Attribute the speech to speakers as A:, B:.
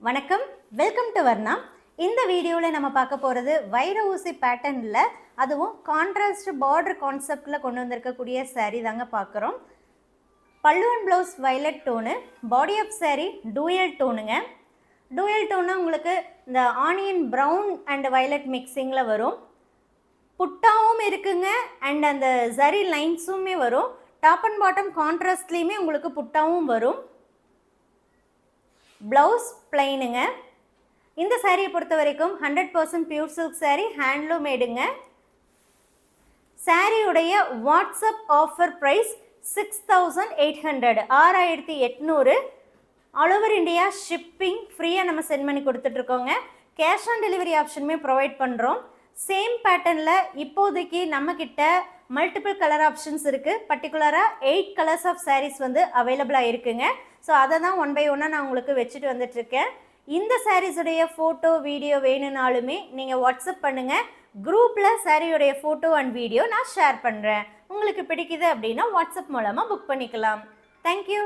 A: வணக்கம், welcome to Varna. இந்த வீடியோவில் நம்ம பார்க்க போகிறது வைர ஊசி பேட்டர்னில், அதுவும் கான்ட்ராஸ்ட் பார்டர் கான்செப்டில் கொண்டு வந்திருக்கக்கூடிய saree தாங்க பார்க்குறோம். Pallu and blouse violet tone, body of saree dual டோனுங்க. டூயல் டோன்னா உங்களுக்கு இந்த ஆனியன் ப்ரௌன் அண்ட் வயலட் மிக்சிங்கில் வரும். புட்டாவும் இருக்குங்க அண்ட் அந்த ஜரி லைன்ஸுமே வரும். டாப் அண்ட் பாட்டம் கான்ட்ராஸ்ட்லேயுமே உங்களுக்கு புட்டாவும் வரும். ப்ளவுஸ் பிளைனுங்க. இந்த சாரியை பொறுத்த வரைக்கும் 100% பியூர் சில்க் சாரீ, ஹேண்ட்லூம் மேடுங்க. சாரியுடைய WhatsApp offer price 6800, 6800. All over India shipping ஃப்ரீயாக நம்ம சென்ட் பண்ணி கொடுத்துட்ருக்கோங்க. கேஷ் ஆன் டெலிவரி ஆப்ஷனுமே ப்ரொவைட் பண்ணுறோம். சேம் பேட்டர்னில் இப்போதைக்கு நம்மக்கிட்ட மல்டிபிள் கலர் ஆப்ஷன்ஸ் இருக்குது. பர்டிகுலராக 8 கலர்ஸ் ஆஃப் சாரீஸ் வந்து அவைலபிளாக இருக்குங்க. ஸோ அதை தான் ஒன் பை ஒன்னாக நான் உங்களுக்கு வச்சுட்டு வந்துட்டுருக்கேன். இந்த சாரீஸுடைய ஃபோட்டோ வீடியோ வேணும்னாலுமே நீங்கள் வாட்ஸ்அப் பண்ணுங்கள். குரூப்பில் சாரியுடைய ஃபோட்டோ அண்ட் வீடியோ நான் ஷேர் பண்ணுறேன். உங்களுக்கு பிடிக்குது அப்படின்னா வாட்ஸ்அப் மூலமாக புக் பண்ணிக்கலாம். தேங்க்யூ.